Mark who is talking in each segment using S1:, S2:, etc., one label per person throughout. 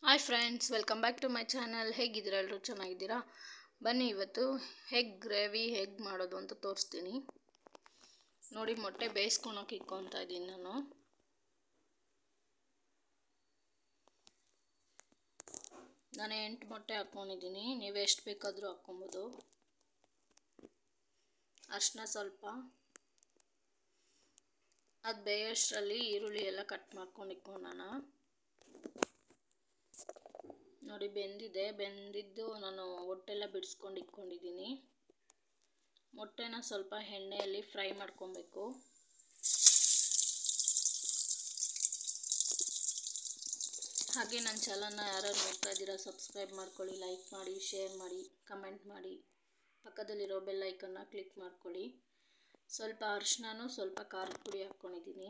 S1: Hi friends, welcome back to my channel. ಹೇಗಿದ್ದೀರಾ? ಎಲ್ಲರೂ ಚೆನ್ನಾಗಿದ್ದೀರಾ? ಬನ್ನಿ ಇವತ್ತು ಹೆಗ್ ಗ್ರೇವಿ ಹೇಗೆ ಮಾಡೋದು ಅಂತ ತೋರಿಸ್ತೀನಿ. ನೋಡಿ, ಮೊಟ್ಟೆ ಬೇಯಿಸ್ಕೊಳಕ್ಕೆ ಇಕ್ಕೊತಾ ಇದ್ದೀನಿ ನಾನು. ನಾನು 8 ಮೊಟ್ಟೆ ಹಾಕ್ಕೊಂಡಿದ್ದೀನಿ. ನೀವು ಎಷ್ಟು ಬೇಕಾದರೂ ಹಾಕ್ಕೊಬೋದು. ಅರಿಶಿನ ಸ್ವಲ್ಪ, ಅದು ಬೇಯೋಷ್ಟರಲ್ಲಿ ಈರುಳ್ಳಿ ಎಲ್ಲ ಕಟ್ ಮಾಡ್ಕೊಂಡು ಇಟ್ಕೊಳ್ಳೋಣ. ನೋಡಿ, ಬೆಂದಿದ್ದು ನಾನು ಹೊಟ್ಟೆಲ್ಲ ಬಿಡಿಸ್ಕೊಂಡು ಇಟ್ಕೊಂಡಿದ್ದೀನಿ. ಮೊಟ್ಟೆನ ಸ್ವಲ್ಪ ಎಣ್ಣೆಯಲ್ಲಿ ಫ್ರೈ ಮಾಡ್ಕೊಬೇಕು. ಹಾಗೆ ನನ್ನ ಚಾನಲ್ನ ಯಾರು ನೋಡ್ತಾ ಇದ್ದೀರಾ ಸಬ್ಸ್ಕ್ರೈಬ್ ಮಾಡ್ಕೊಳ್ಳಿ, ಲೈಕ್ ಮಾಡಿ, ಶೇರ್ ಮಾಡಿ, ಕಮೆಂಟ್ ಮಾಡಿ, ಪಕ್ಕದಲ್ಲಿರೋ ಬೆಲ್ ಐಕನ್ನ ಕ್ಲಿಕ್ ಮಾಡ್ಕೊಳ್ಳಿ. ಸ್ವಲ್ಪ ಅರಿಶಿನನೂ ಸ್ವಲ್ಪ ಖಾರದ ಪುಡಿ ಹಾಕ್ಕೊಂಡಿದ್ದೀನಿ.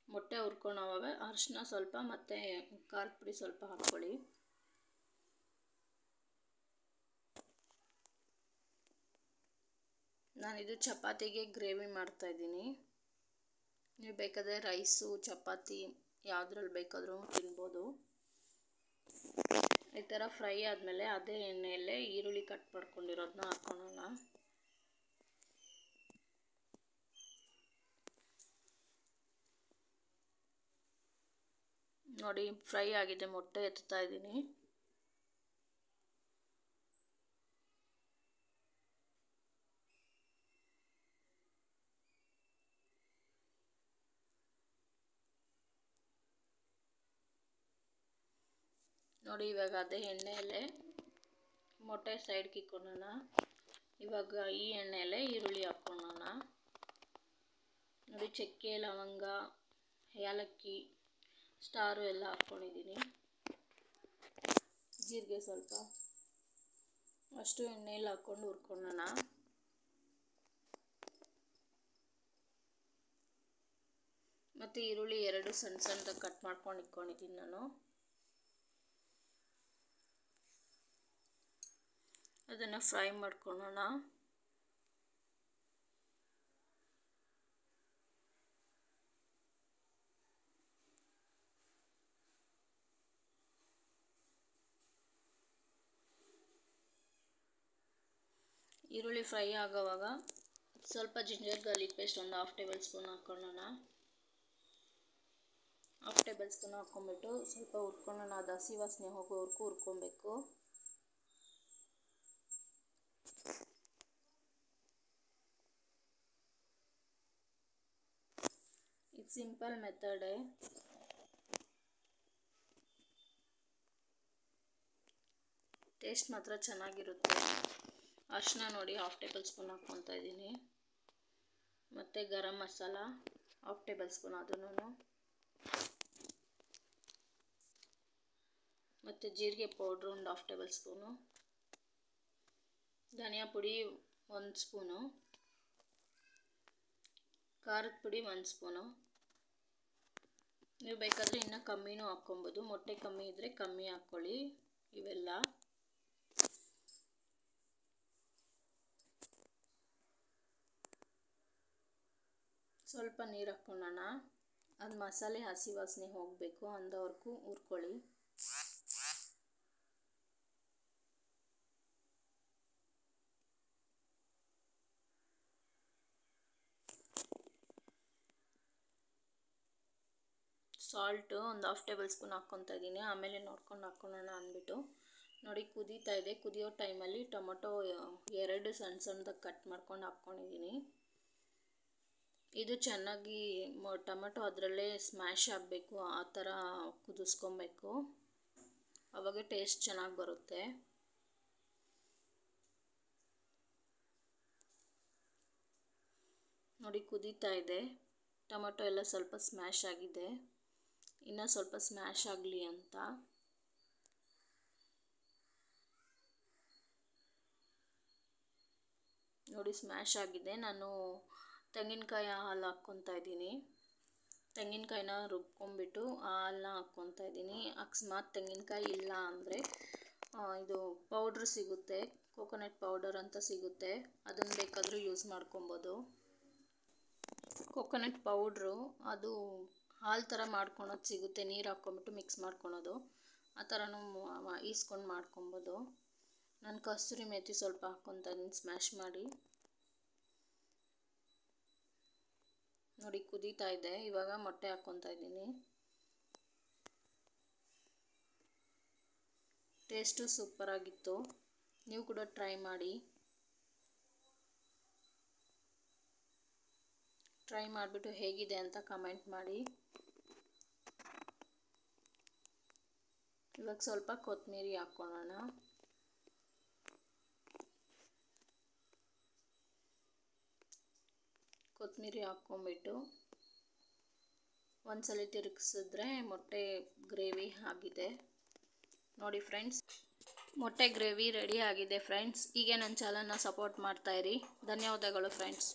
S1: ಮೊಟ್ಟೆ ಹುರ್ಕೊಳ್ಳೋವಾಗ ಅರಿಶಿನ ಸ್ವಲ್ಪ ಮತ್ತು ಖಾರದ ಪುಡಿ ಸ್ವಲ್ಪ ಹಾಕ್ಕೊಳ್ಳಿ. ನಾನಿದು ಚಪಾತಿಗೆ ಗ್ರೇವಿ ಮಾಡ್ತಾಯಿದ್ದೀನಿ. ನೀವು ಬೇಕಾದರೆ ರೈಸು, ಚಪಾತಿ ಯಾವುದ್ರಲ್ಲಿ ಬೇಕಾದರೂ ತಿನ್ಬೋದು. ಈ ಥರ ಫ್ರೈ ಆದಮೇಲೆ ಅದೇ ಎಣ್ಣೆಯಲ್ಲೇ ಈರುಳ್ಳಿ ಕಟ್ ಮಾಡ್ಕೊಂಡಿರೋದನ್ನ ಹಾಕ್ಕೊಳ್ಳೋಣ. ನೋಡಿ, ಫ್ರೈ ಆಗಿದೆ. ಮೊಟ್ಟೆ ಎತ್ತಾ ಇದ್ದೀನಿ. ನೋಡಿ, ಇವಾಗ ಅದೇ ಎಣ್ಣೆಯಲ್ಲೇ ಮೊಟ್ಟೆ ಸೈಡ್ಗೆ ಇಕ್ಕೊಳ್ಳೋಣ. ಇವಾಗ ಈ ಎಣ್ಣೆಯಲ್ಲೇ ಈರುಳ್ಳಿ ಹಾಕ್ಕೊಳ್ಳೋಣ. ನೋಡಿ, ಚಕ್ಕೆ, ಲವಂಗ, ಏಲಕ್ಕಿ, ಸ್ಟಾರು ಎಲ್ಲ ಹಾಕ್ಕೊಂಡಿದ್ದೀನಿ. ಜೀರಿಗೆ ಸ್ವಲ್ಪ, ಅಷ್ಟು ಎಣ್ಣೆಯಲ್ಲಿ ಹಾಕ್ಕೊಂಡು ಹುರ್ಕೊಳ್ಳೋಣ. ಮತ್ತು ಈರುಳ್ಳಿ 2 ಸಣ್ಣ ಸಣ್ಣದಾಗಿ ಕಟ್ ಮಾಡ್ಕೊಂಡು ಇಟ್ಕೊಂಡಿದ್ದೀನಿ ನಾನು. ಅದನ್ನು ಫ್ರೈ ಮಾಡ್ಕೊಳ್ಳೋಣ. ಈರುಳ್ಳಿ ಫ್ರೈ ಆಗೋವಾಗ ಸ್ವಲ್ಪ ಜಿಂಜರ್ ಗಾರ್ಲಿಕ್ ಪೇಸ್ಟ್ ಒಂದು 1/2 ಟೇಬಲ್ ಸ್ಪೂನ್ ಹಾಕ್ಕೊಳ್ಳೋಣ. 1/2 ಟೇಬಲ್ ಸ್ಪೂನ್ ಹಾಕ್ಕೊಂಬಿಟ್ಟು ಸ್ವಲ್ಪ ಹುರ್ಕೊಳ್ಳೋಣ. ಅದು ಹಸಿ ವಾಸನೆ ಹೋಗೋವರೆಗೂ ಹುರ್ಕೊಬೇಕು. ಇದು ಸಿಂಪಲ್ ಮೆಥಡೇ. ಟೇಸ್ಟ್ ಮಾತ್ರ ಚೆನ್ನಾಗಿರುತ್ತೆ. ಅರಿಶಿನ ನೋಡಿ 1/2 ಟೇಬಲ್ ಸ್ಪೂನ್ ಹಾಕ್ಕೊತಾ ಇದ್ದೀನಿ. ಮತ್ತು ಗರಂ ಮಸಾಲ 1/2 ಟೇಬಲ್ ಸ್ಪೂನ್ ಅದನ್ನು, ಮತ್ತು ಜೀರಿಗೆ ಪೌಡ್ರು ಒಂದು 1/2 ಟೇಬಲ್ ಸ್ಪೂನು, ಧನಿಯಾ ಪುಡಿ 1 ಸ್ಪೂನು, ಖಾರದ ಪುಡಿ 1 ಸ್ಪೂನು. ನೀವು ಬೇಕಾದರೆ ಇನ್ನೂ ಕಮ್ಮಿನೂ ಹಾಕ್ಕೊಬೋದು. ಮೊಟ್ಟೆ ಕಮ್ಮಿ ಇದ್ದರೆ ಕಮ್ಮಿ ಹಾಕ್ಕೊಳ್ಳಿ. ಇವೆಲ್ಲ ಸ್ವಲ್ಪ ನೀರು ಹಾಕ್ಕೊಳ್ಳೋಣ. ಅದು ಮಸಾಲೆ ಹಸಿ ವಾಸನೆ ಹೋಗಬೇಕು ಅಂದವರೆಗೂ ಹುರ್ಕೊಳ್ಳಿ. ಸಾಲ್ಟು ಒಂದು 1/2 ಟೇಬಲ್ ಸ್ಪೂನ್ ಹಾಕ್ಕೊತಾ ಇದ್ದೀನಿ. ಆಮೇಲೆ ನೋಡ್ಕೊಂಡು ಹಾಕ್ಕೊಳ್ಳೋಣ ಅಂದ್ಬಿಟ್ಟು. ನೋಡಿ, ಕುದೀತಾ ಇದೆ. ಕುದಿಯೋ ಟೈಮಲ್ಲಿ ಟೊಮೊಟೊ 2 ಸಣ್ಣ ಸಣ್ಣದಾಗಿ ಕಟ್ ಮಾಡ್ಕೊಂಡು ಹಾಕ್ಕೊಂಡಿದ್ದೀನಿ. ಇದು ಚೆನ್ನಾಗಿ ಟೊಮೊಟೊ ಅದರಲ್ಲೇ ಸ್ಮ್ಯಾಶ್ ಆಗಬೇಕು. ಆ ಥರ ಕುದಿಸ್ಕೊಬೇಕು. ಆವಾಗ ಟೇಸ್ಟ್ ಚೆನ್ನಾಗಿ ಬರುತ್ತೆ. ನೋಡಿ, ಕುದೀತಾ ಇದೆ. ಟೊಮೊಟೊ ಎಲ್ಲ ಸ್ವಲ್ಪ ಸ್ಮ್ಯಾಶ್ ಆಗಿದೆ. ಇನ್ನೂ ಸ್ವಲ್ಪ ಸ್ಮ್ಯಾಶ್ ಆಗಲಿ ಅಂತ. ನೋಡಿ, ಸ್ಮ್ಯಾಶ್ ಆಗಿದೆ. ನಾನು ತೆಂಗಿನಕಾಯಿ ಹಾಲು ಹಾಕ್ಕೊತಾ ಇದ್ದೀನಿ. ತೆಂಗಿನಕಾಯಿನ ರುಬ್ಕೊಂಡ್ಬಿಟ್ಟು ಆ ಹಾಲನ್ನ ಹಾಕ್ಕೊತಾ ಇದ್ದೀನಿ. ಅಕಸ್ಮಾತ್ ತೆಂಗಿನಕಾಯಿ ಇಲ್ಲ ಅಂದರೆ ಇದು ಪೌಡ್ರ್ ಸಿಗುತ್ತೆ, ಕೋಕೋನಟ್ ಪೌಡರ್ ಅಂತ ಸಿಗುತ್ತೆ, ಅದನ್ನು ಬೇಕಾದರೂ ಯೂಸ್ ಮಾಡ್ಕೊಬೋದು. ಕೋಕೋನಟ್ ಪೌಡ್ರು ಅದು ಹಾಲು ಥರ ಮಾಡ್ಕೊಳೋದು ಸಿಗುತ್ತೆ, ನೀರು ಹಾಕ್ಕೊಂಬಿಟ್ಟು ಮಿಕ್ಸ್ ಮಾಡ್ಕೊಳೋದು, ಆ ಥರನೂ ಈಸ್ಕೊಂಡು ಮಾಡ್ಕೊಬೋದು. ನಾನು ಕಸ್ತೂರಿ ಮೇಥಿ ಸ್ವಲ್ಪ ಹಾಕ್ಕೊತಾ ಇದ್ದೀನಿ ಸ್ಮ್ಯಾಶ್ ಮಾಡಿ. ನೋಡಿ ಕುದೀತಾ ಇದೆ, ಇವಾಗ ಮೊಟ್ಟೆ ಹಾಕ್ಕೊತಾ ಇದ್ದೀನಿ. ಟೇಸ್ಟು ಸೂಪರಾಗಿತ್ತು, ನೀವು ಕೂಡ ಟ್ರೈ ಮಾಡಿ. ಟ್ರೈ ಮಾಡಿಬಿಟ್ಟು ಹೇಗಿದೆ ಅಂತ ಕಮೆಂಟ್ ಮಾಡಿ. ಇವಾಗ ಸ್ವಲ್ಪ ಕೊತ್ತಂಬರಿ ಹಾಕ್ಕೊಳ್ಳೋಣ. ಕೊತ್ತಂಬರಿ ಹಾಕ್ಕೊಂಬಿಟ್ಟು ಒಂದ್ಸಲ ತಿರುಗಿಸಿದ್ರೆ ಮೊಟ್ಟೆ ಗ್ರೇವಿ ಆಗಿದೆ. ನೋಡಿ ಫ್ರೆಂಡ್ಸ್, ಮೊಟ್ಟೆ ಗ್ರೇವಿ ರೆಡಿ ಆಗಿದೆ ಫ್ರೆಂಡ್ಸ್. ಹೀಗೆ ನನ್ನ ಚಾನಲ್ನ ಸಪೋರ್ಟ್ ಮಾಡ್ತಾಯಿರಿ. ಧನ್ಯವಾದಗಳು ಫ್ರೆಂಡ್ಸ್.